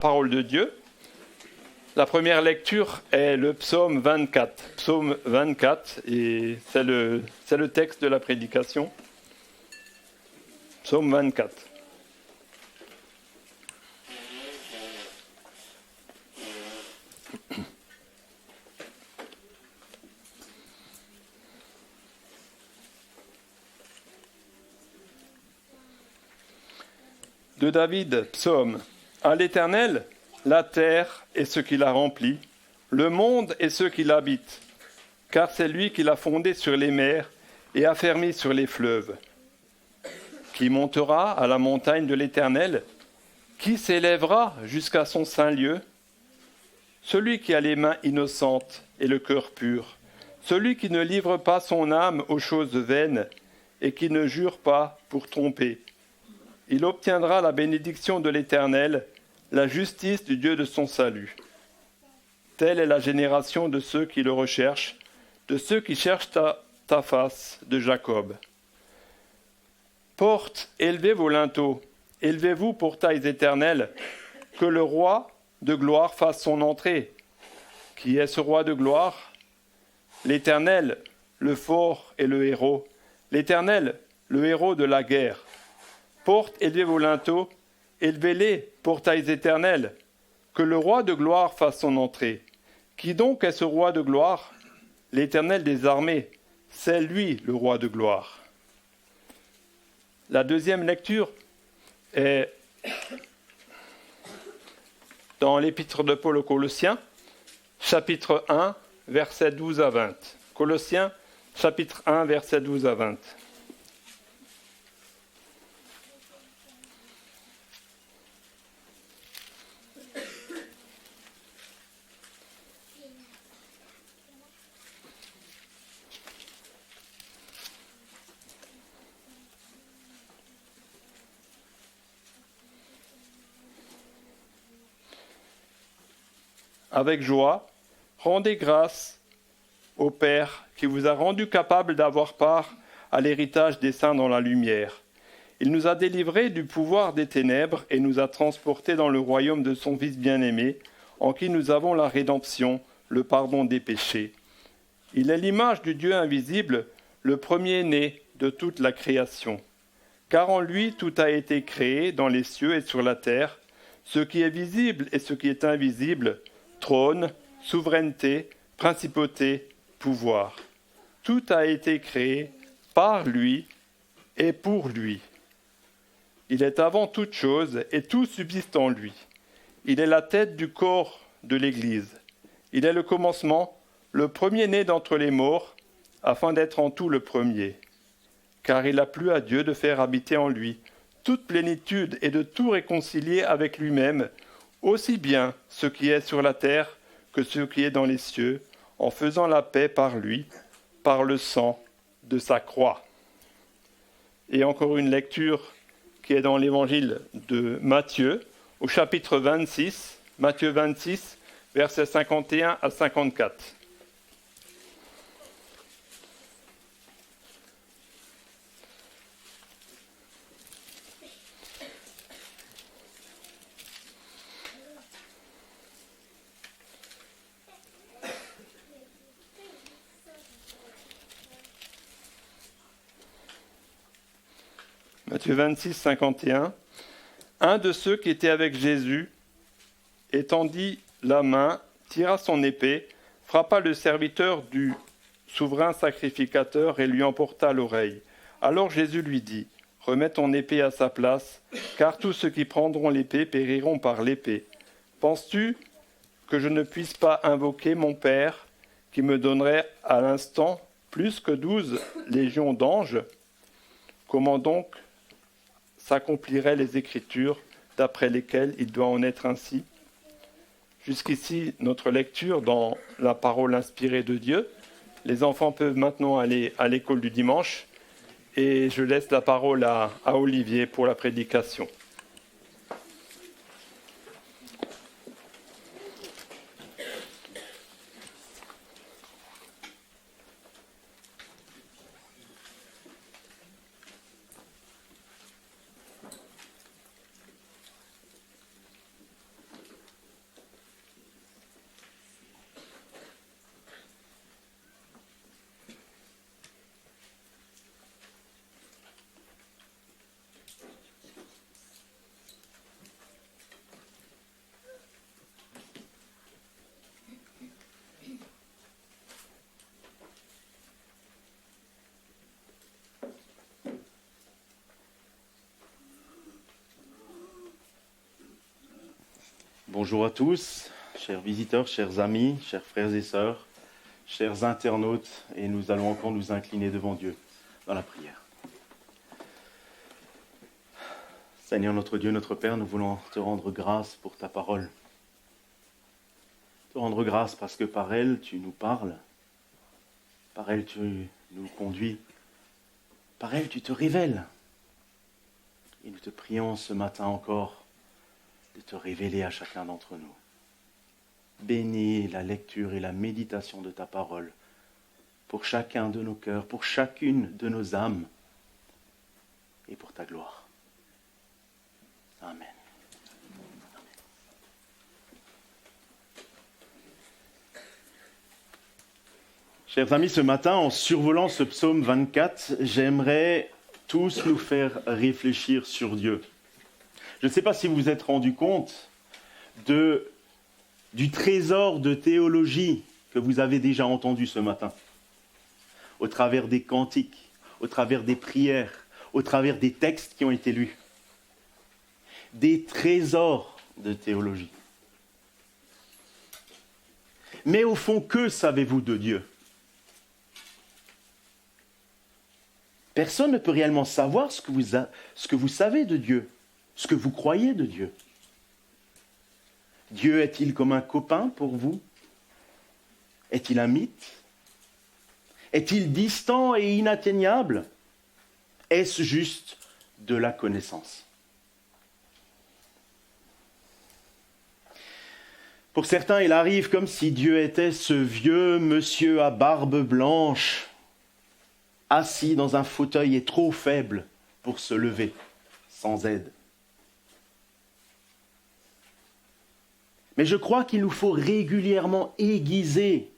Parole de Dieu. La première lecture est le psaume 24. Psaume 24, et c'est le texte de la prédication. Psaume 24. De David, psaume. À l'Éternel, la terre et ce qui la remplit, le monde et ceux qui l'habitent, car c'est lui qui l'a fondé sur les mers et affermi sur les fleuves. Qui montera à la montagne de l'Éternel? Qui s'élèvera jusqu'à son saint lieu? Celui qui a les mains innocentes et le cœur pur, celui qui ne livre pas son âme aux choses vaines et qui ne jure pas pour tromper. Il obtiendra la bénédiction de l'Éternel, la justice du Dieu de son salut. Telle est la génération de ceux qui le recherchent, de ceux qui cherchent ta face, de Jacob. Portes, élevez vos linteaux, élevez-vous portails éternels, que le roi de gloire fasse son entrée. Qui est ce roi de gloire? L'Éternel, le fort et le héros, l'Éternel, le héros de la guerre. Portes, élevez vos linteaux, élevez-les, portails éternels, que le roi de gloire fasse son entrée. Qui donc est ce roi de gloire? L'Éternel des armées, c'est lui le roi de gloire. La deuxième lecture est dans l'épître de Paul aux Colossiens, chapitre 1, versets 12 à 20. Colossiens, chapitre 1, versets 12 à 20. Avec joie, rendez grâce au Père qui vous a rendu capable d'avoir part à l'héritage des saints dans la lumière. Il nous a délivrés du pouvoir des ténèbres et nous a transportés dans le royaume de son Fils bien-aimé, en qui nous avons la rédemption, le pardon des péchés. Il est l'image du Dieu invisible, le premier-né de toute la création. Car en lui tout a été créé dans les cieux et sur la terre, ce qui est visible et ce qui est invisible, trône, souveraineté, principauté, pouvoir. Tout a été créé par lui et pour lui. Il est avant toute chose et tout subsiste en lui. Il est la tête du corps de l'Église. Il est le commencement, le premier-né d'entre les morts, afin d'être en tout le premier. Car il a plu à Dieu de faire habiter en lui toute plénitude et de tout réconcilier avec lui-même, aussi bien ce qui est sur la terre que ce qui est dans les cieux, en faisant la paix par lui, par le sang de sa croix. Et encore une lecture qui est dans l'évangile de Matthieu, au chapitre 26, Matthieu 26, versets 51 à 54. Matthieu 26, 51. Un de ceux qui étaient avec Jésus, étendit la main, tira son épée, frappa le serviteur du souverain sacrificateur et lui emporta l'oreille. Alors Jésus lui dit, « Remets ton épée à sa place, car tous ceux qui prendront l'épée périront par l'épée. Penses-tu que je ne puisse pas invoquer mon Père, qui me donnerait à l'instant plus que 12 légions d'anges? Comment donc s'accompliraient les Écritures d'après lesquelles il doit en être ainsi ?» Jusqu'ici, notre lecture dans la parole inspirée de Dieu. Les enfants peuvent maintenant aller à l'école du dimanche et je laisse la parole à Olivier pour la prédication. Bonjour à tous, chers visiteurs, chers amis, chers frères et sœurs, chers internautes, et nous allons encore nous incliner devant Dieu dans la prière. Seigneur notre Dieu, notre Père, nous voulons te rendre grâce pour ta parole. Te rendre grâce parce que par elle, tu nous parles, par elle, tu nous conduis, par elle, tu te révèles. Et nous te prions ce matin encore de te révéler à chacun d'entre nous. Bénis la lecture et la méditation de ta parole pour chacun de nos cœurs, pour chacune de nos âmes et pour ta gloire. Amen. Chers amis, ce matin, en survolant ce psaume 24, j'aimerais tous nous faire réfléchir sur Dieu. Je ne sais pas si vous vous êtes rendu compte du trésor de théologie que vous avez déjà entendu ce matin, au travers des cantiques, au travers des prières, au travers des textes qui ont été lus. Des trésors de théologie. Mais au fond, que savez-vous de Dieu ? Personne ne peut réellement savoir ce que vous savez de Dieu, ce que vous croyez de Dieu. Dieu est-il comme un copain pour vous ? Est-il un mythe ? Est-il distant et inatteignable ? Est-ce juste de la connaissance ? Pour certains, il arrive comme si Dieu était ce vieux monsieur à barbe blanche, assis dans un fauteuil et trop faible pour se lever, sans aide. Mais je crois qu'il nous faut régulièrement aiguiser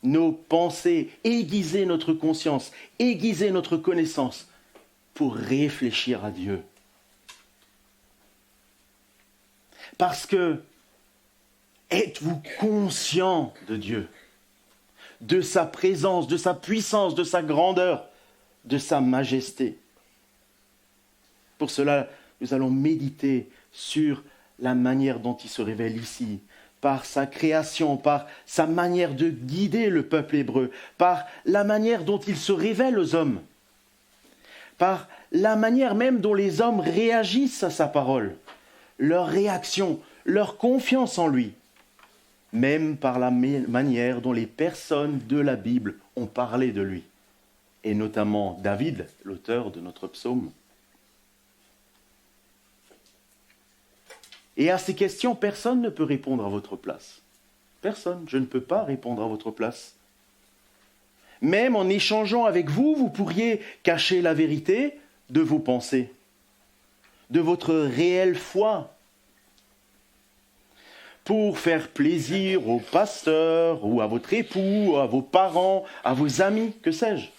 nos pensées, aiguiser notre conscience, aiguiser notre connaissance pour réfléchir à Dieu. Parce que êtes-vous conscient de Dieu, de sa présence, de sa puissance, de sa grandeur, de sa majesté ? Pour cela, nous allons méditer sur la manière dont il se révèle ici, par sa création, par sa manière de guider le peuple hébreu, par la manière dont il se révèle aux hommes, par la manière même dont les hommes réagissent à sa parole, leur réaction, leur confiance en lui, même par la manière dont les personnes de la Bible ont parlé de lui, et notamment David, l'auteur de notre psaume. Et à ces questions, personne ne peut répondre à votre place. Personne, je ne peux pas répondre à votre place. Même en échangeant avec vous, vous pourriez cacher la vérité de vos pensées, de votre réelle foi, pour faire plaisir au pasteur, ou à votre époux, à vos parents, à vos amis, que sais-je.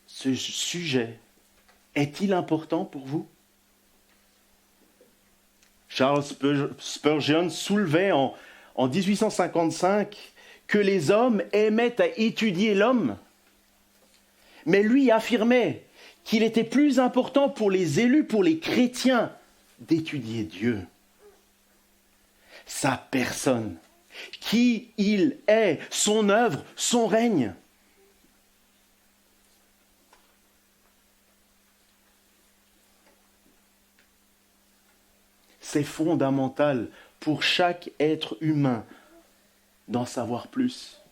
Ce sujet est-il important pour vous ? Charles Spurgeon soulevait en 1855 que les hommes aimaient à étudier l'homme, mais lui affirmait qu'il était plus important pour les élus, pour les chrétiens, d'étudier Dieu, sa personne, qui il est, son œuvre, son règne. C'est fondamental pour chaque être humain d'en savoir plus.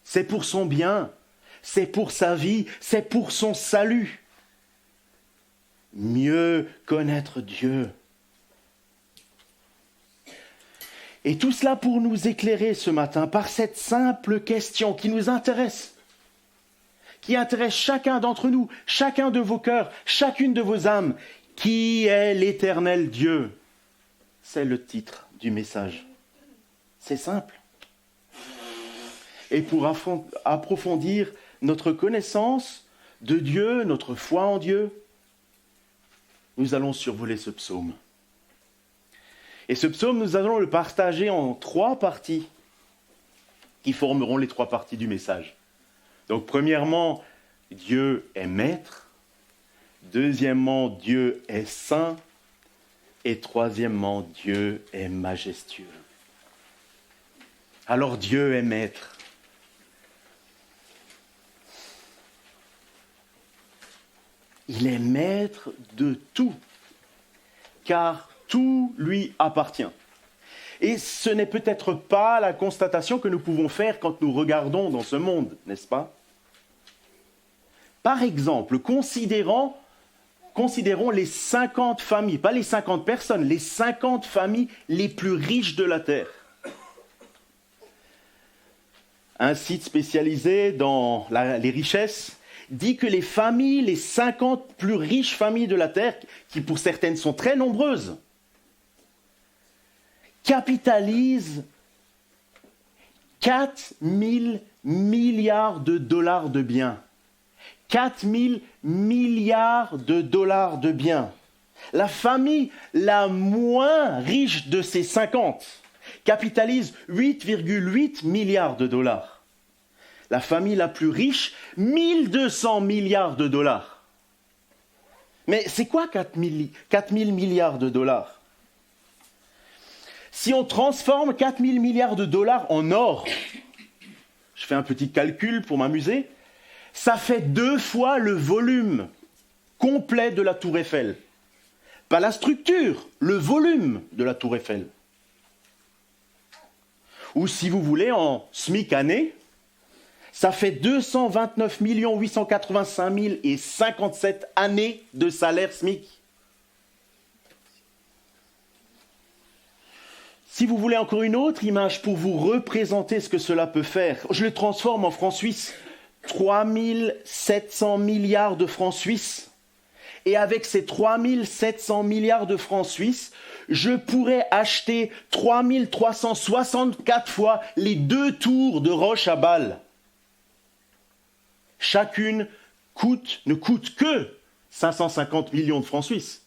C'est pour son bien, c'est pour sa vie, c'est pour son salut. Mieux connaître Dieu. Et tout cela pour nous éclairer ce matin par cette simple question qui nous intéresse, qui intéresse chacun d'entre nous, chacun de vos cœurs, chacune de vos âmes. Qui est l'Éternel Dieu ? C'est le titre du message. C'est simple. Et pour approfondir notre connaissance de Dieu, notre foi en Dieu, nous allons survoler ce psaume. Et ce psaume, nous allons le partager en 3 parties qui formeront les 3 parties du message. Donc premièrement, Dieu est maître. Deuxièmement, Dieu est saint. Et troisièmement, Dieu est majestueux. Alors Dieu est maître. Il est maître de tout, car tout lui appartient. Et ce n'est peut-être pas la constatation que nous pouvons faire quand nous regardons dans ce monde, n'est-ce pas? Par exemple, considérons les 50 familles, pas les 50 personnes, les 50 familles les plus riches de la Terre. Un site spécialisé dans les richesses dit que les 50 plus riches familles de la Terre, qui pour certaines sont très nombreuses, capitalisent 4 000 milliards de dollars de biens. 4 000 milliards de dollars de biens. La famille la moins riche de ces 50 capitalise 8,8 milliards de dollars. La famille la plus riche, 1200 milliards de dollars. Mais c'est quoi 4 000 milliards de dollars? Si on transforme 4 000 milliards de dollars en or, je fais un petit calcul pour m'amuser, ça fait 2 fois le volume complet de la Tour Eiffel. Pas la structure, le volume de la Tour Eiffel. Ou si vous voulez, en SMIC année, ça fait 229 885 057 années de salaire SMIC. Si vous voulez encore une autre image pour vous représenter ce que cela peut faire, je le transforme en francs suisses. 3 700 milliards de francs suisses. Et avec ces 3 700 milliards de francs suisses, je pourrais acheter 3 364 fois les 2 tours de Roche à Bâle. Chacune ne coûte que 550 millions de francs suisses.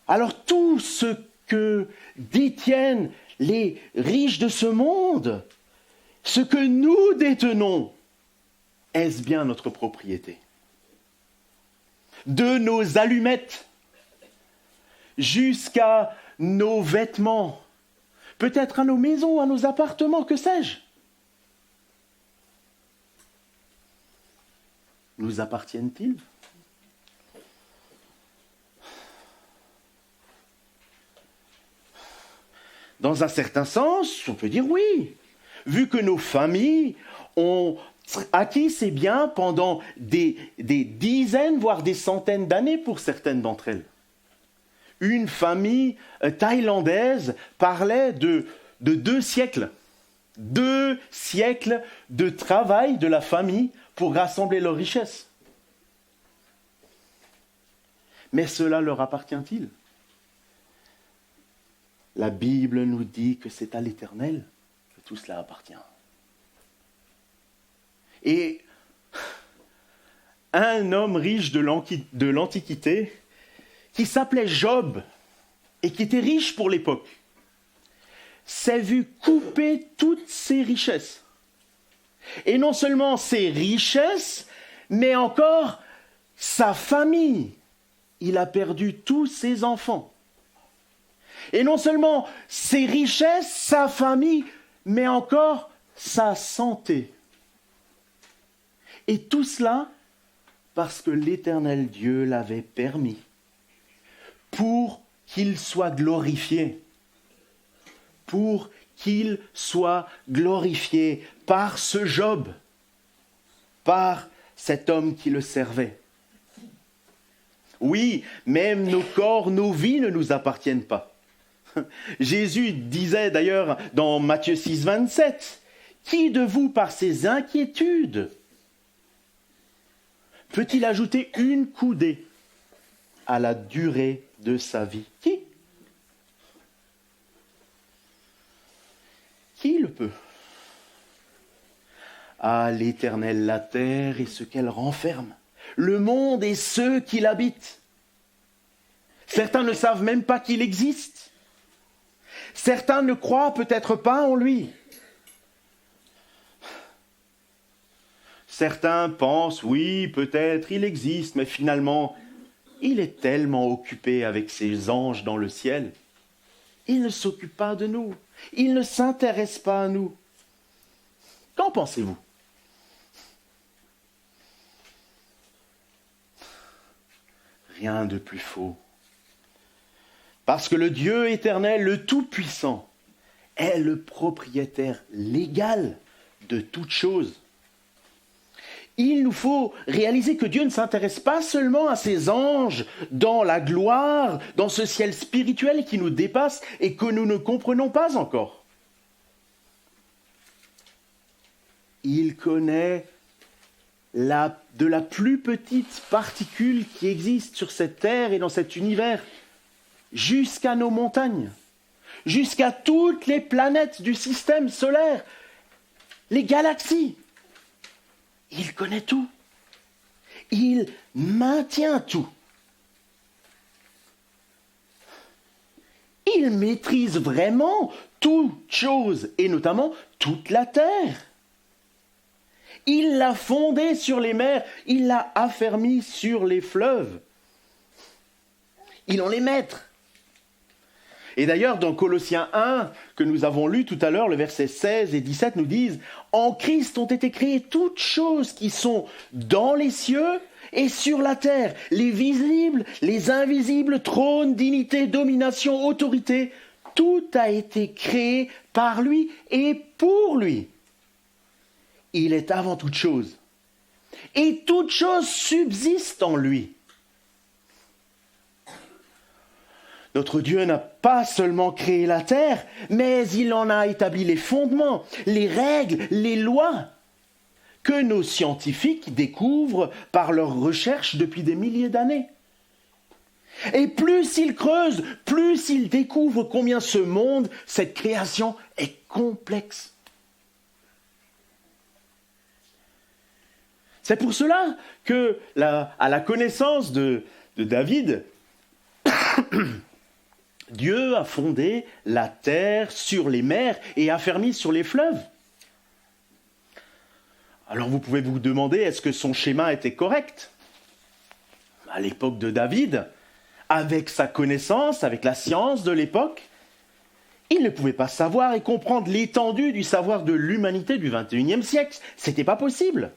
Alors tout ce que détiennent les riches de ce monde, ce que nous détenons, est-ce bien notre propriété? De nos allumettes jusqu'à nos vêtements, peut-être à nos maisons, à nos appartements, que sais-je, nous appartiennent-ils? Dans un certain sens, on peut dire oui, vu que nos familles ont acquis ces biens pendant des dizaines, voire des centaines d'années pour certaines d'entre elles. Une famille thaïlandaise parlait de 2 siècles. 2 siècles de travail de la famille pour rassembler leurs richesses. Mais cela leur appartient-il? La Bible nous dit que c'est à l'Éternel que tout cela appartient. Et un homme riche de l'Antiquité, qui s'appelait Job, et qui était riche pour l'époque, s'est vu couper toutes ses richesses. Et non seulement ses richesses, mais encore sa famille. Il a perdu tous ses enfants. Et non seulement ses richesses, sa famille, mais encore sa santé. Et tout cela parce que l'Éternel Dieu l'avait permis, pour qu'il soit glorifié. Pour qu'il soit glorifié par ce Job, par cet homme qui le servait. Oui, même nos corps, nos vies ne nous appartiennent pas. Jésus disait d'ailleurs dans Matthieu 6, 27, « Qui de vous, par ses inquiétudes, peut-il ajouter une coudée à la durée de sa vie ?» Qui le peut? À l'Éternel la terre et ce qu'elle renferme, le monde et ceux qui l'habitent. Certains ne savent même pas qu'il existe. Certains ne croient peut-être pas en lui. Certains pensent, oui, peut-être, il existe, mais finalement, il est tellement occupé avec ses anges dans le ciel. Il ne s'occupe pas de nous. Il ne s'intéresse pas à nous. Qu'en pensez-vous? Rien de plus faux. Parce que le Dieu éternel, le Tout-Puissant, est le propriétaire légal de toutes choses. Il nous faut réaliser que Dieu ne s'intéresse pas seulement à ses anges dans la gloire, dans ce ciel spirituel qui nous dépasse et que nous ne comprenons pas encore. Il connaît de la plus petite particule qui existe sur cette terre et dans cet univers, jusqu'à nos montagnes, jusqu'à toutes les planètes du système solaire, les galaxies. Il connaît tout. Il maintient tout. Il maîtrise vraiment toutes choses, et notamment toute la terre. Il l'a fondée sur les mers, il l'a affermie sur les fleuves. Il en est maître. Et d'ailleurs, dans Colossiens 1, que nous avons lu tout à l'heure, le verset 16 et 17 nous disent « En Christ ont été créées toutes choses qui sont dans les cieux et sur la terre, les visibles, les invisibles, trônes, dignités, domination, autorité. Tout a été créé par lui et pour lui. Il est avant toute chose. Et toute chose subsiste en lui. » Notre Dieu n'a pas seulement créé la terre, mais il en a établi les fondements, les règles, les lois, que nos scientifiques découvrent par leurs recherches depuis des milliers d'années. Et plus ils creusent, plus ils découvrent combien ce monde, cette création, est complexe. C'est pour cela que, à la connaissance de David, Dieu a fondé la terre sur les mers et affermi sur les fleuves. Alors vous pouvez vous demander, est-ce que son schéma était correct? À l'époque de David, avec sa connaissance, avec la science de l'époque, il ne pouvait pas savoir et comprendre l'étendue du savoir de l'humanité du XXIe siècle. C'était pas possible.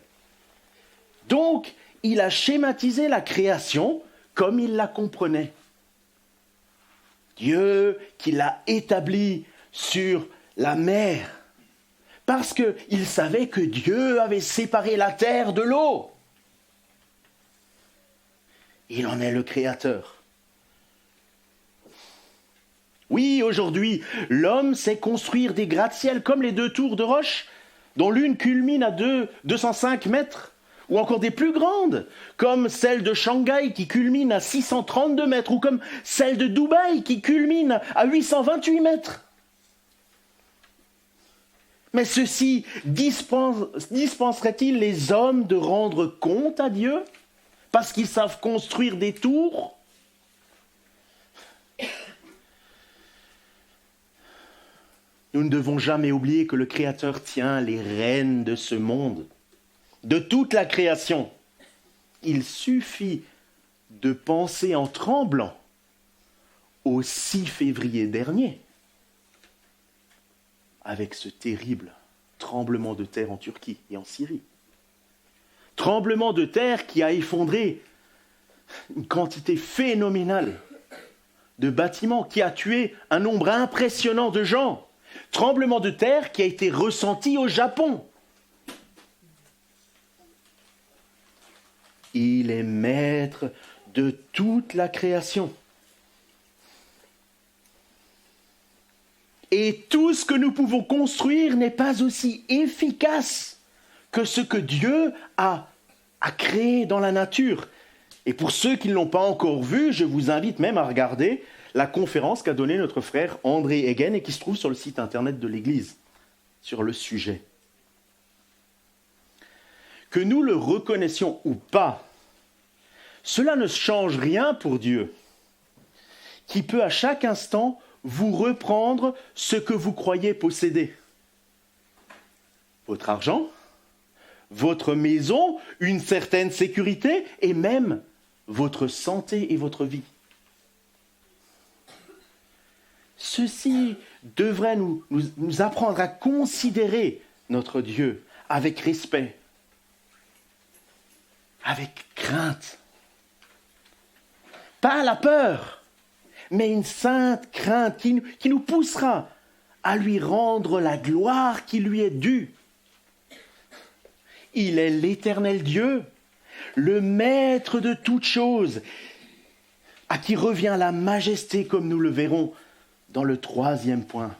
Donc, il a schématisé la création comme il la comprenait. Dieu qui l'a établi sur la mer, parce qu'il savait que Dieu avait séparé la terre de l'eau. Il en est le créateur. Oui, aujourd'hui, l'homme sait construire des gratte-ciel comme les 2 tours de roche, dont l'une culmine à 205 mètres, ou encore des plus grandes, comme celle de Shanghai qui culmine à 632 mètres, ou comme celle de Dubaï qui culmine à 828 mètres. Mais ceci dispenserait-il les hommes de rendre compte à Dieu parce qu'ils savent construire des tours? Nous ne devons jamais oublier que le Créateur tient les rênes de ce monde, de toute la création. Il suffit de penser en tremblant au 6 février dernier, avec ce terrible tremblement de terre en Turquie et en Syrie. Tremblement de terre qui a effondré une quantité phénoménale de bâtiments, qui a tué un nombre impressionnant de gens. Tremblement de terre qui a été ressenti au Japon. Il est maître de toute la création. Et tout ce que nous pouvons construire n'est pas aussi efficace que ce que Dieu a créé dans la nature. Et pour ceux qui ne l'ont pas encore vu, je vous invite même à regarder la conférence qu'a donnée notre frère André Egen et qui se trouve sur le site internet de l'Église sur le sujet. Que nous le reconnaissions ou pas, cela ne change rien pour Dieu, qui peut à chaque instant vous reprendre ce que vous croyez posséder. Votre argent, votre maison, une certaine sécurité et même votre santé et votre vie. Ceci devrait nous apprendre à considérer notre Dieu avec respect, avec crainte. Pas la peur, mais une sainte crainte qui nous poussera à lui rendre la gloire qui lui est due. Il est l'Éternel Dieu, le Maître de toutes choses, à qui revient la majesté, comme nous le verrons dans le 3e point.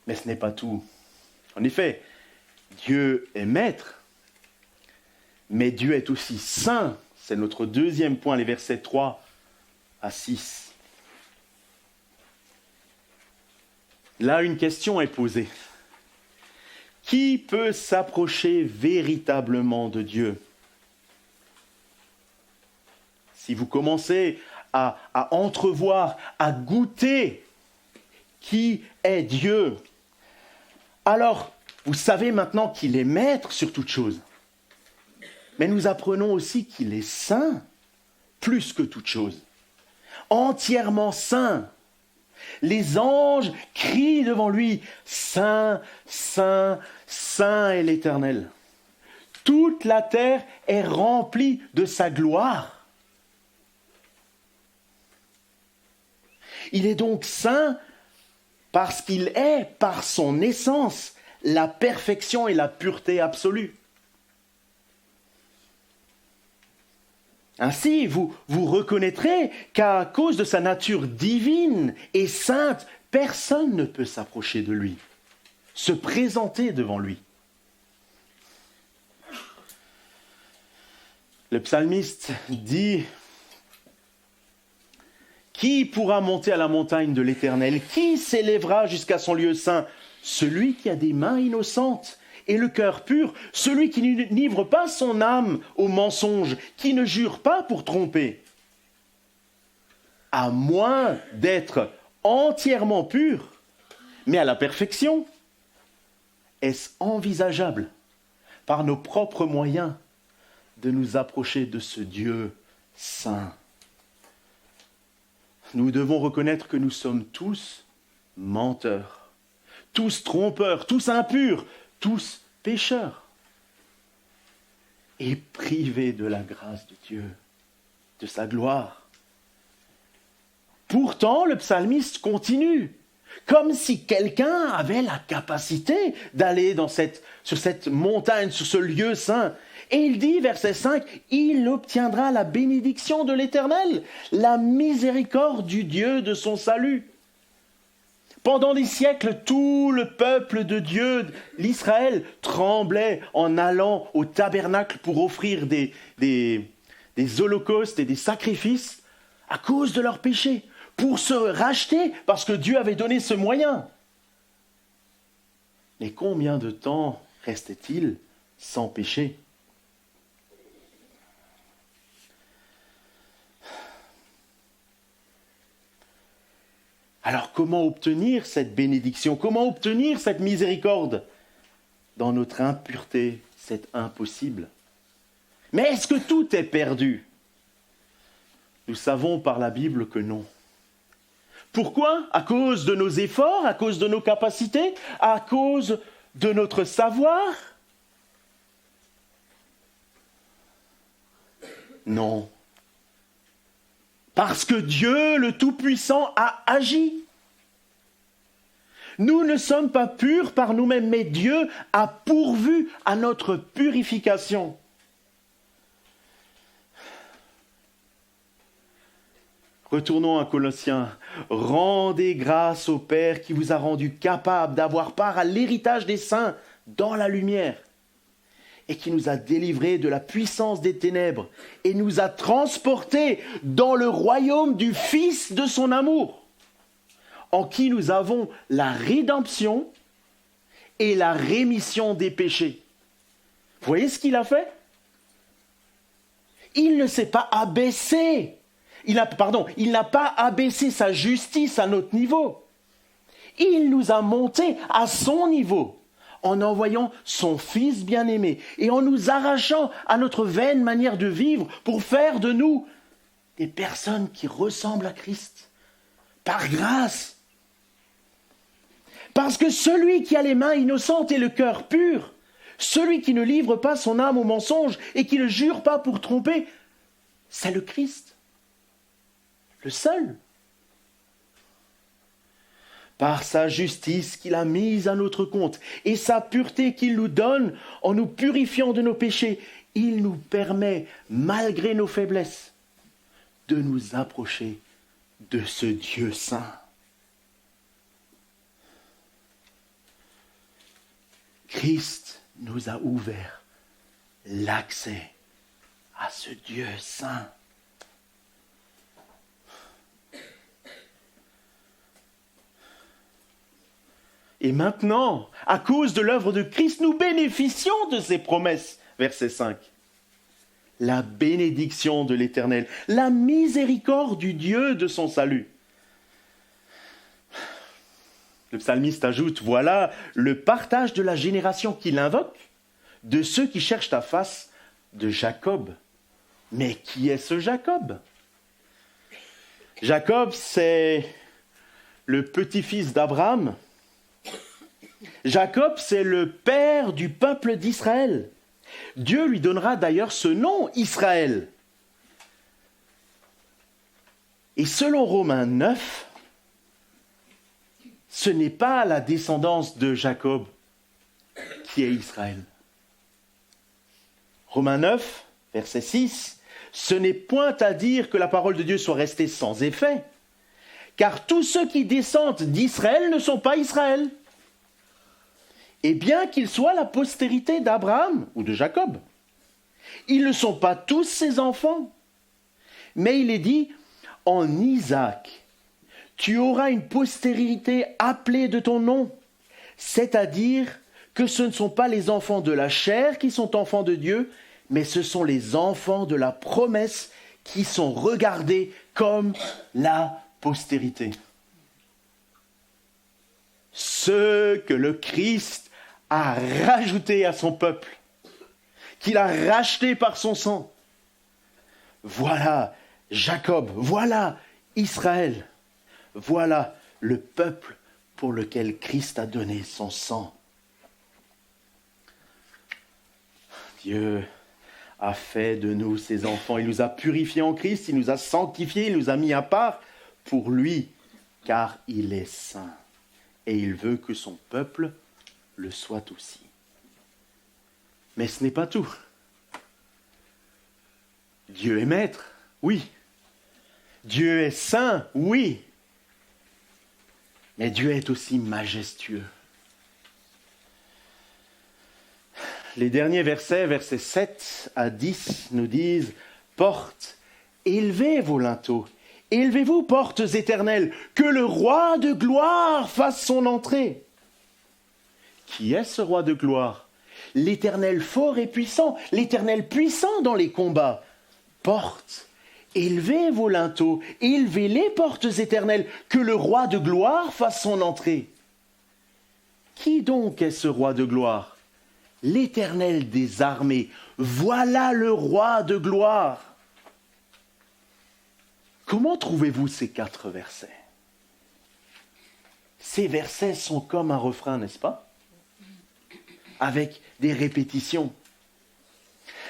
Mais ce n'est pas tout. En effet, Dieu est Maître, mais Dieu est aussi Saint. C'est notre 2e point, les versets 3 à 6. Là, une question est posée. Qui peut s'approcher véritablement de Dieu? Si vous commencez à entrevoir, à goûter qui est Dieu, alors vous savez maintenant qu'il est maître sur toute chose. Mais nous apprenons aussi qu'il est saint, plus que toute chose. Entièrement saint. Les anges crient devant lui, Saint, Saint, Saint est l'Éternel. Toute la terre est remplie de sa gloire. Il est donc saint parce qu'il est, par son essence, la perfection et la pureté absolue. Ainsi, vous reconnaîtrez qu'à cause de sa nature divine et sainte, personne ne peut s'approcher de lui, se présenter devant lui. Le psalmiste dit « Qui pourra monter à la montagne de l'Éternel? Qui s'élèvera jusqu'à son lieu saint? Celui qui a des mains innocentes et le cœur pur, celui qui n'ivre pas son âme au mensonge, qui ne jure pas pour tromper. À moins d'être entièrement pur, mais à la perfection, est-ce envisageable, par nos propres moyens, de nous approcher de ce Dieu saint? Nous devons reconnaître que nous sommes tous menteurs, tous trompeurs, tous impurs, tous pécheurs et privés de la grâce de Dieu, de sa gloire. Pourtant, le psalmiste continue, comme si quelqu'un avait la capacité d'aller sur cette montagne, sur ce lieu saint. Et il dit, verset 5, « Il obtiendra la bénédiction de l'Éternel, la miséricorde du Dieu de son salut. » Pendant des siècles, tout le peuple de Dieu, l'Israël, tremblait en allant au tabernacle pour offrir des holocaustes et des sacrifices à cause de leurs péchés, pour se racheter parce que Dieu avait donné ce moyen. Mais combien de temps restait-il sans péché ? Alors comment obtenir cette bénédiction? Comment obtenir cette miséricorde? Dans notre impureté, c'est impossible. Mais est-ce que tout est perdu? Nous savons par la Bible que non. Pourquoi? À cause de nos efforts, à cause de nos capacités, à cause de notre savoir? Non. Parce que Dieu, le Tout-Puissant, a agi. Nous ne sommes pas purs par nous-mêmes, mais Dieu a pourvu à notre purification. Retournons à Colossiens. Rendez grâce au Père qui vous a rendu capable d'avoir part à l'héritage des saints dans la lumière, et qui nous a délivrés de la puissance des ténèbres et nous a transportés dans le royaume du Fils de son amour, en qui nous avons la rédemption et la rémission des péchés. Vous voyez ce qu'il a fait? Il ne s'est pas abaissé. Il n'a pas abaissé sa justice à notre niveau. Il nous a montés à son niveau, en envoyant son Fils bien-aimé et en nous arrachant à notre vaine manière de vivre pour faire de nous des personnes qui ressemblent à Christ, par grâce. Parce que celui qui a les mains innocentes et le cœur pur, celui qui ne livre pas son âme au mensonge et qui ne jure pas pour tromper, c'est le Christ, le seul. Par sa justice qu'il a mise à notre compte et sa pureté qu'il nous donne en nous purifiant de nos péchés, il nous permet, malgré nos faiblesses, de nous approcher de ce Dieu saint. Christ nous a ouvert l'accès à ce Dieu saint. Et maintenant, à cause de l'œuvre de Christ, nous bénéficions de ses promesses. Verset 5. La bénédiction de l'Éternel, la miséricorde du Dieu de son salut. Le psalmiste ajoute, voilà le partage de la génération qu'il invoque, de ceux qui cherchent la face de Jacob. Mais qui est ce Jacob? Jacob, c'est le petit-fils d'Abraham. Jacob, c'est le père du peuple d'Israël. Dieu lui donnera d'ailleurs ce nom, Israël. Et selon Romains 9, ce n'est pas la descendance de Jacob qui est Israël. Romains 9, verset 6, ce n'est point à dire que la parole de Dieu soit restée sans effet, car tous ceux qui descendent d'Israël ne sont pas Israël. Et bien qu'ils soient la postérité d'Abraham ou de Jacob, ils ne sont pas tous ses enfants. Mais il est dit, en Isaac, tu auras une postérité appelée de ton nom, c'est-à-dire que ce ne sont pas les enfants de la chair qui sont enfants de Dieu, mais ce sont les enfants de la promesse qui sont regardés comme la postérité. Ceux que le Christ a rajoutés à son peuple, qu'il a racheté par son sang. Voilà Jacob, voilà Israël, voilà le peuple pour lequel Christ a donné son sang. Dieu a fait de nous ses enfants, il nous a purifiés en Christ, il nous a sanctifiés, il nous a mis à part pour lui, car il est saint et il veut que son peuple le soit aussi. Mais ce n'est pas tout. Dieu est maître, oui. Dieu est saint, oui. Mais Dieu est aussi majestueux. Les derniers versets, versets 7 à 10, nous disent « Portes, élevez vos linteaux, élevez-vous, portes éternelles, que le roi de gloire fasse son entrée. » Qui est ce roi de gloire? L'Éternel fort et puissant, l'Éternel puissant dans les combats. Portes, élevez vos linteaux, élevez les portes éternelles, que le roi de gloire fasse son entrée. Qui donc est ce roi de gloire? L'Éternel des armées, voilà le roi de gloire. Comment trouvez-vous ces 4 versets? Ces versets sont comme un refrain, n'est-ce pas? Avec des répétitions.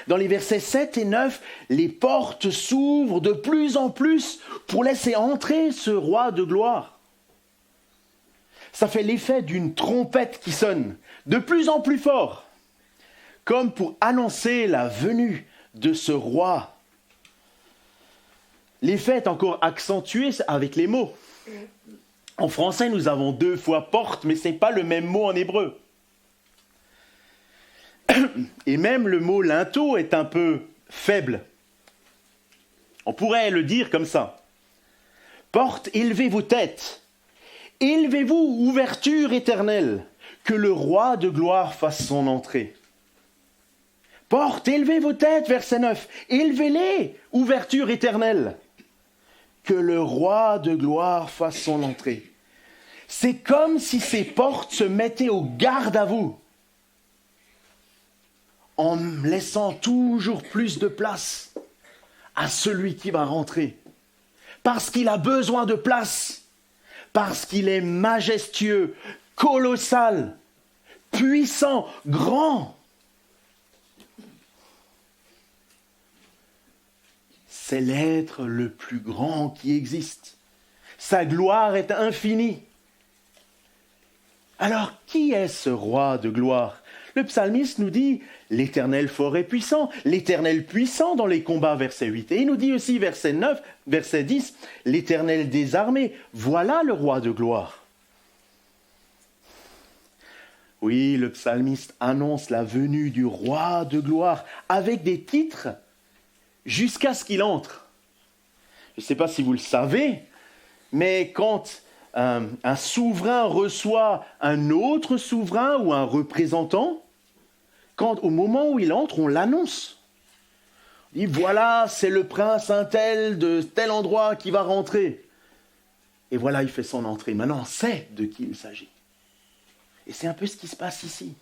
Dans les versets 7 et 9, les portes s'ouvrent de plus en plus pour laisser entrer ce roi de gloire. Ça fait l'effet d'une trompette qui sonne de plus en plus fort, comme pour annoncer la venue de ce roi. L'effet est encore accentué avec les mots. En français, nous avons 2 fois porte, mais ce n'est pas le même mot en hébreu. Et même le mot linteau est un peu faible. On pourrait le dire comme ça. Porte, élevez vos têtes. Élevez-vous, ouverture éternelle, que le roi de gloire fasse son entrée. Porte, élevez vos têtes, verset 9. Élevez-les, ouverture éternelle, que le roi de gloire fasse son entrée. C'est comme si ces portes se mettaient au garde à vous. en laissant toujours plus de place à celui qui va rentrer. Parce qu'il a besoin de place, parce qu'il est majestueux, colossal, puissant, grand. C'est l'être le plus grand qui existe. Sa gloire est infinie. Alors, qui est ce roi de gloire ? Le psalmiste nous dit « L'Éternel fort et puissant, l'Éternel puissant dans les combats », verset 8. Et il nous dit aussi, verset 9, verset 10, « L'Éternel des armées, voilà le roi de gloire ». Oui, le psalmiste annonce la venue du roi de gloire avec des titres jusqu'à ce qu'il entre. Je ne sais pas si vous le savez, mais quand un souverain reçoit un autre souverain ou un représentant, au moment où il entre, on l'annonce. On dit, voilà, c'est le prince un tel de tel endroit qui va rentrer. Et voilà, il fait son entrée. Maintenant, on sait de qui il s'agit. Et c'est un peu ce qui se passe ici.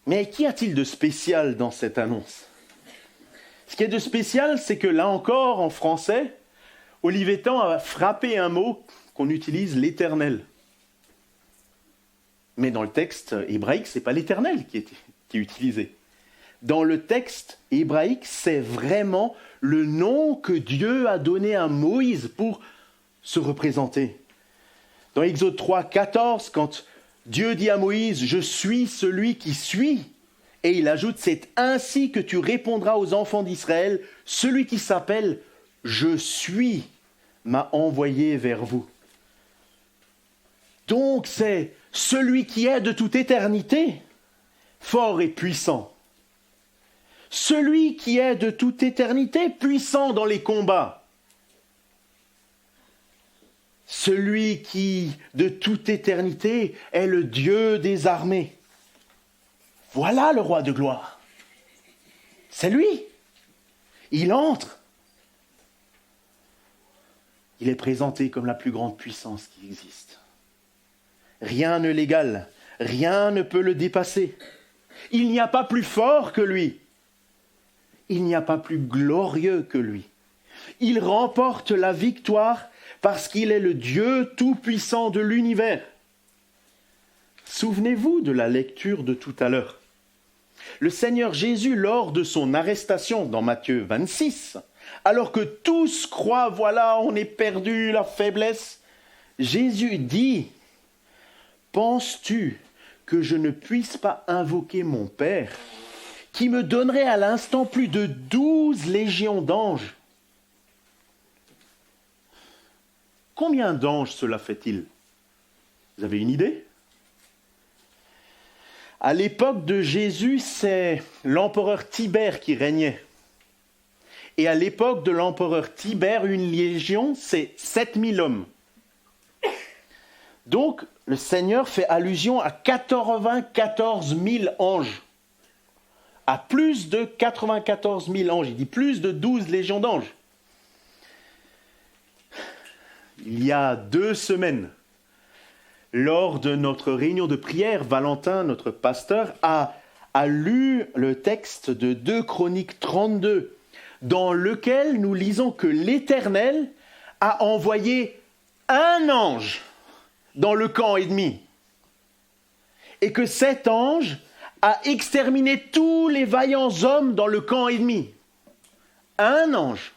Mais qu'y a-t-il de spécial dans cette annonce ? Ce qui est de spécial, c'est que là encore, en français, Olivier Tan a frappé un mot qu'on utilise, l'Éternel. Mais dans le texte hébraïque, ce n'est pas l'Éternel qui est utilisé. Dans le texte hébraïque, c'est vraiment le nom que Dieu a donné à Moïse pour se représenter. Dans Exode 3, 14, quand Dieu dit à Moïse « Je suis celui qui suis », et il ajoute « C'est ainsi que tu répondras aux enfants d'Israël, celui qui s'appelle « Je suis » m'a envoyé vers vous. » Donc c'est celui qui est de toute éternité, fort et puissant. Celui qui est de toute éternité, puissant dans les combats. Celui qui, de toute éternité, est le Dieu des armées. Voilà le roi de gloire. C'est lui. Il entre. Il est présenté comme la plus grande puissance qui existe. Rien ne l'égale, rien ne peut le dépasser. Il n'y a pas plus fort que lui. Il n'y a pas plus glorieux que lui. Il remporte la victoire parce qu'il est le Dieu tout-puissant de l'univers. Souvenez-vous de la lecture de tout à l'heure. Le Seigneur Jésus, lors de son arrestation dans Matthieu 26, alors que tous croient, voilà, on est perdu, la faiblesse, Jésus dit, « Penses-tu que je ne puisse pas invoquer mon Père, qui me donnerait à l'instant plus de 12 légions d'anges ?» Combien d'anges cela fait-il ? Vous avez une idée ? À l'époque de Jésus, c'est l'empereur Tibère qui régnait. Et à l'époque de l'empereur Tibère, une légion, c'est 7000 hommes. Donc, le Seigneur fait allusion à 94 000 anges. À plus de 94 000 anges. Il dit plus de 12 légions d'anges. Il y a 2 semaines, lors de notre réunion de prière, Valentin, notre pasteur, a lu le texte de 2 Chroniques 32, dans lequel nous lisons que l'Éternel a envoyé un ange dans le camp ennemi, et que cet ange a exterminé tous les vaillants hommes dans le camp ennemi. Un ange.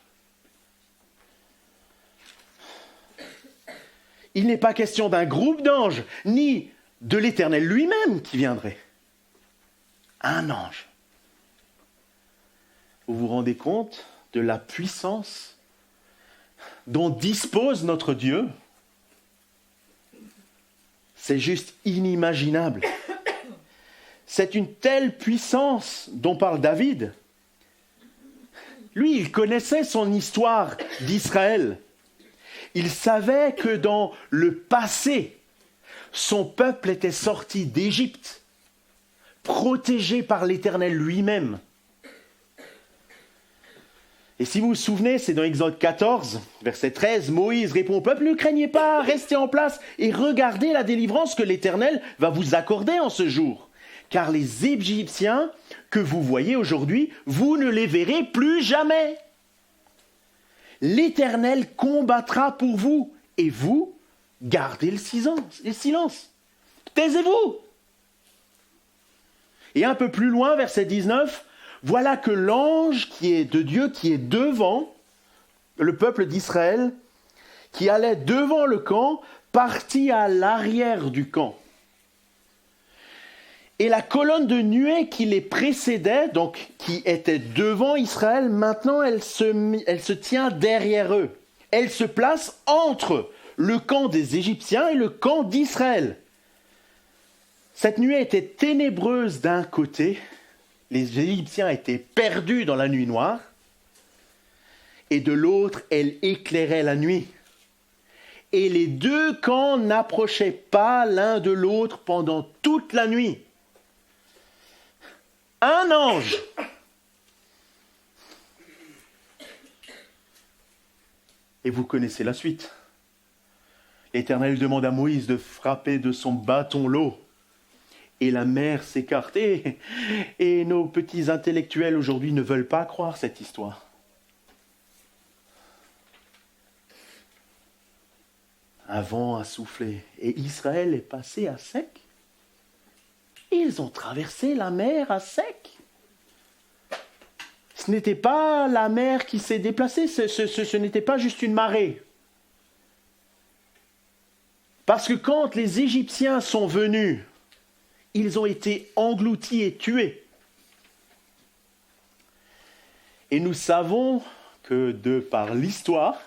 Il n'est pas question d'un groupe d'anges, ni de l'Éternel lui-même qui viendrait. Un ange. Vous vous rendez compte de la puissance dont dispose notre Dieu ? C'est juste inimaginable. C'est une telle puissance dont parle David. Lui, il connaissait son histoire d'Israël. Il savait que dans le passé, son peuple était sorti d'Égypte, protégé par l'Éternel lui-même. Et si vous vous souvenez, c'est dans Exode 14, verset 13, Moïse répond au peuple, « Ne craignez pas, restez en place et regardez la délivrance que l'Éternel va vous accorder en ce jour. car les Égyptiens que vous voyez aujourd'hui, vous ne les verrez plus jamais. L'Éternel combattra pour vous, et vous, gardez le silence. Taisez-vous. Et un peu plus loin, verset 19, voilà que l'ange qui est de Dieu, qui est devant le peuple d'Israël, qui allait devant le camp, partit à l'arrière du camp. Et la colonne de nuée qui les précédait, donc qui était devant Israël, maintenant elle se tient derrière eux. Elle se place entre le camp des Égyptiens et le camp d'Israël. Cette nuée était ténébreuse d'un côté, les Égyptiens étaient perdus dans la nuit noire, et de l'autre, elle éclairait la nuit. Et les deux camps n'approchaient pas l'un de l'autre pendant toute la nuit. Un ange. Et vous connaissez la suite. L'Éternel demande à Moïse de frapper de son bâton l'eau. Et la mer s'écarte. Et nos petits intellectuels aujourd'hui ne veulent pas croire cette histoire. Un vent a soufflé et Israël est passé à sec. Ils ont traversé la mer à sec. Ce n'était pas la mer qui s'est déplacée, ce n'était pas juste une marée. Parce que quand les Égyptiens sont venus, ils ont été engloutis et tués. Et nous savons que de par l'histoire,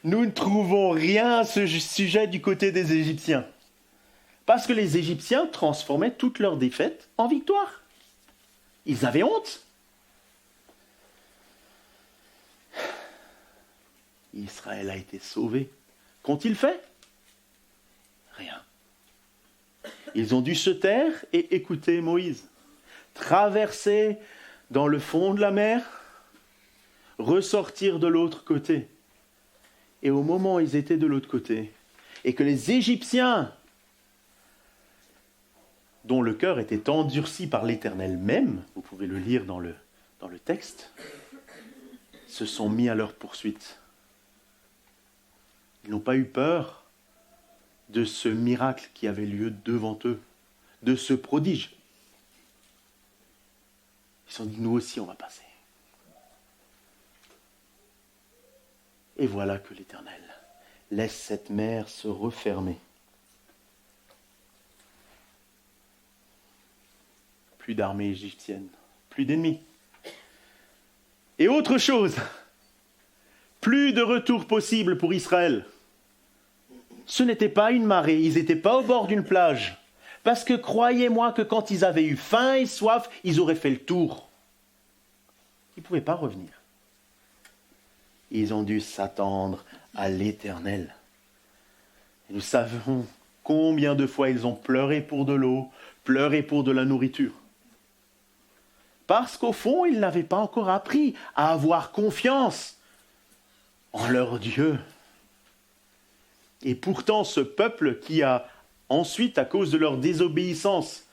nous ne trouvons rien à ce sujet du côté des Égyptiens. Parce que les Égyptiens transformaient toutes leurs défaites en victoires. Ils avaient honte. Israël a été sauvé. Qu'ont-ils fait? Rien. Ils ont dû se taire et écouter Moïse. Traverser dans le fond de la mer, ressortir de l'autre côté. Et au moment où ils étaient de l'autre côté, et que les Égyptiens, dont le cœur était endurci par l'Éternel même, vous pouvez le lire dans le texte, se sont mis à leur poursuite. Ils n'ont pas eu peur de ce miracle qui avait lieu devant eux, de ce prodige. Ils se sont dit, nous aussi on va passer. Et voilà que l'Éternel laisse cette mer se refermer. Plus d'armée égyptienne, plus d'ennemis. Et autre chose, plus de retour possible pour Israël. Ce n'était pas une marée, ils n'étaient pas au bord d'une plage. Parce que croyez-moi que quand ils avaient eu faim et soif, ils auraient fait le tour. Ils ne pouvaient pas revenir. Ils ont dû s'attendre à l'Éternel. Et nous savons combien de fois ils ont pleuré pour de l'eau, pleuré pour de la nourriture. Parce qu'au fond, ils n'avaient pas encore appris à avoir confiance en leur Dieu. Et pourtant, ce peuple qui a ensuite, à cause de leur désobéissance,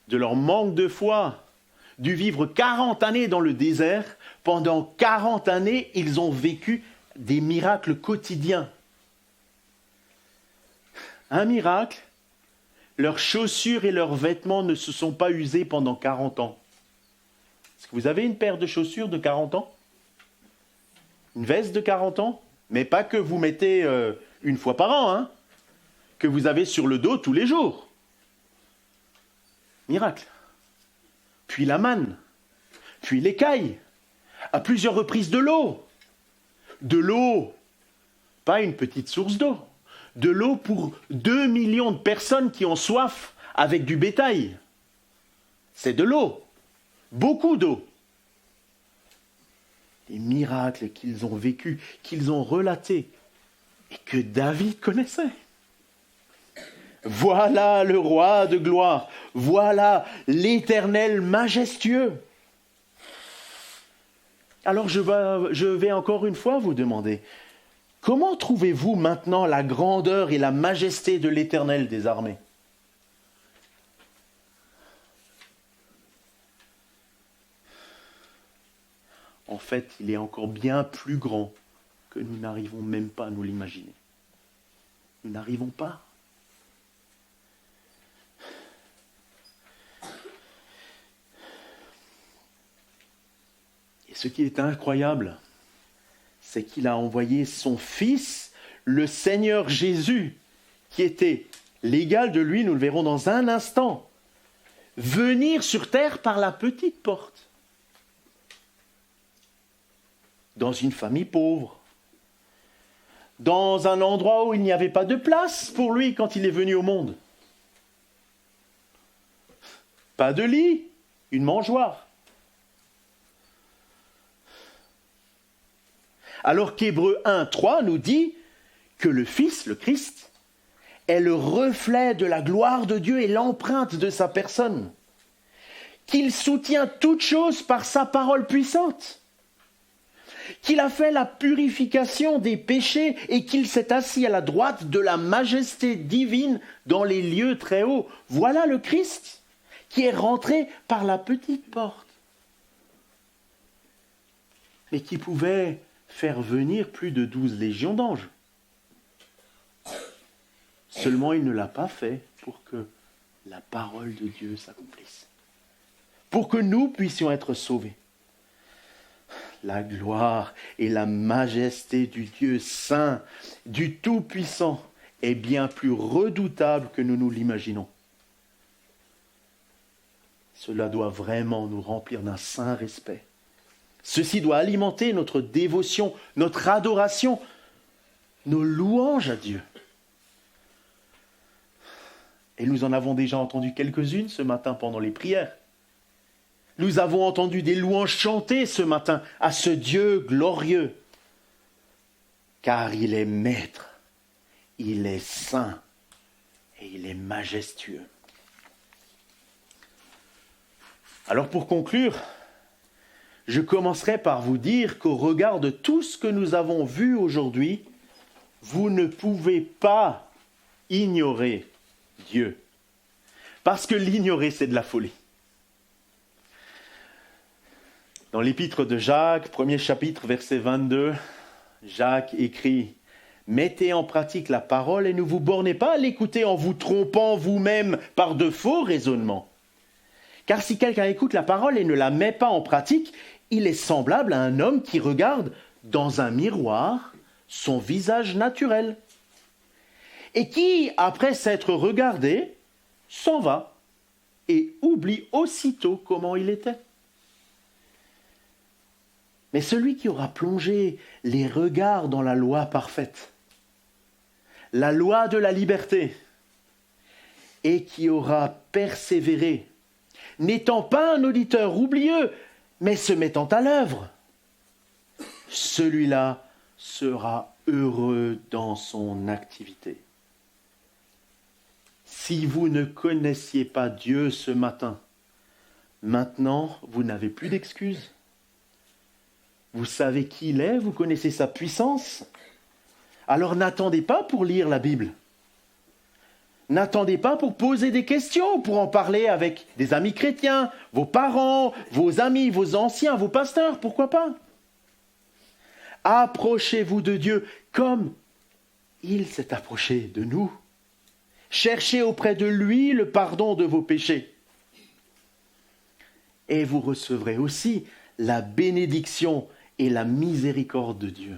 de leur manque de foi, dû vivre 40 années dans le désert, pendant 40 années, ils ont vécu des miracles quotidiens. Un miracle, leurs chaussures et leurs vêtements ne se sont pas usés pendant 40 ans. Est-ce que vous avez une paire de chaussures de 40 ans? Une veste de 40 ans? Mais pas que vous mettez une fois par an, hein, que vous avez sur le dos tous les jours. Miracle. Puis la manne, puis l'écaille, à plusieurs reprises de l'eau. De l'eau, pas une petite source d'eau, de l'eau pour 2 millions de personnes qui ont soif avec du bétail. C'est de l'eau, beaucoup d'eau. Des miracles qu'ils ont vécus, qu'ils ont relatés et que David connaissait. Voilà le roi de gloire, voilà l'Éternel majestueux. Alors je vais encore une fois vous demander, comment trouvez-vous maintenant la grandeur et la majesté de l'Éternel des armées? En fait, il est encore bien plus grand que nous n'arrivons même pas à nous l'imaginer. Nous n'arrivons pas. Et ce qui est incroyable, c'est qu'il a envoyé son Fils, le Seigneur Jésus, qui était l'égal de lui, nous le verrons dans un instant, venir sur terre par la petite porte. Dans une famille pauvre, dans un endroit où il n'y avait pas de place pour lui quand il est venu au monde. Pas de lit, une mangeoire. Alors qu'Hébreux 1, 3 nous dit que le Fils, le Christ, est le reflet de la gloire de Dieu et l'empreinte de sa personne, qu'il soutient toutes choses par sa parole puissante, qu'il a fait la purification des péchés et qu'il s'est assis à la droite de la majesté divine dans les lieux très hauts. Voilà le Christ qui est rentré par la petite porte, mais qui pouvait faire venir plus de 12 légions d'anges. Seulement, il ne l'a pas fait pour que la parole de Dieu s'accomplisse, pour que nous puissions être sauvés. La gloire et la majesté du Dieu saint, du Tout-Puissant, est bien plus redoutable que nous nous l'imaginons. Cela doit vraiment nous remplir d'un saint respect. Ceci doit alimenter notre dévotion, notre adoration, nos louanges à Dieu. Et nous en avons déjà entendu quelques-unes ce matin pendant les prières. Nous avons entendu des louanges chantées ce matin à ce Dieu glorieux. Car il est maître, il est saint et il est majestueux. Alors pour conclure, je commencerai par vous dire qu'au regard de tout ce que nous avons vu aujourd'hui, vous ne pouvez pas ignorer Dieu. Parce que l'ignorer, c'est de la folie. Dans l'épître de Jacques, premier chapitre, verset 22, Jacques écrit « Mettez en pratique la parole et ne vous bornez pas à l'écouter en vous trompant vous-même par de faux raisonnements. Car si quelqu'un écoute la parole et ne la met pas en pratique, il est semblable à un homme qui regarde dans un miroir son visage naturel et qui, après s'être regardé, s'en va et oublie aussitôt comment il était. Mais celui qui aura plongé les regards dans la loi parfaite, la loi de la liberté, et qui aura persévéré, n'étant pas un auditeur oublieux, mais se mettant à l'œuvre, celui-là sera heureux dans son activité. Si vous ne connaissiez pas Dieu ce matin, maintenant vous n'avez plus d'excuses. Vous savez qui il est, vous connaissez sa puissance. Alors n'attendez pas pour lire la Bible. N'attendez pas pour poser des questions, pour en parler avec des amis chrétiens, vos parents, vos amis, vos anciens, vos pasteurs, pourquoi pas? Approchez-vous de Dieu comme il s'est approché de nous. Cherchez auprès de lui le pardon de vos péchés. Et vous recevrez aussi la bénédiction et la miséricorde de Dieu.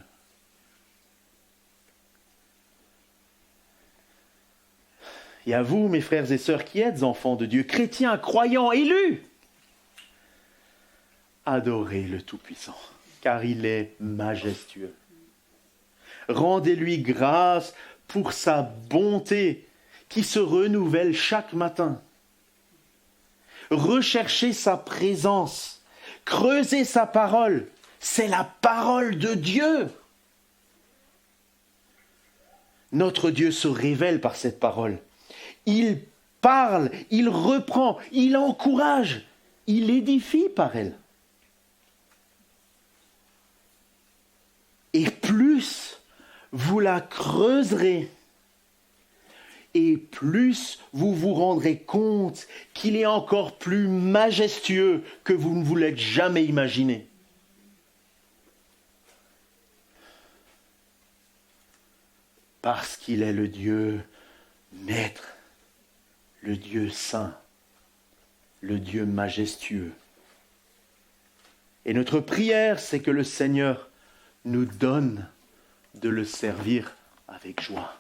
Et à vous, mes frères et sœurs qui êtes enfants de Dieu, chrétiens, croyants, élus, adorez le Tout-Puissant, car il est majestueux. Rendez-lui grâce pour sa bonté qui se renouvelle chaque matin. Recherchez sa présence, creusez sa parole, c'est la parole de Dieu. Notre Dieu se révèle par cette parole. Il parle, il reprend, il encourage, il édifie par elle. Et plus vous la creuserez, et plus vous vous rendrez compte qu'il est encore plus majestueux que vous ne vous l'êtes jamais imaginé. Parce qu'il est le Dieu maître, le Dieu saint, le Dieu majestueux. Et notre prière, c'est que le Seigneur nous donne de le servir avec joie.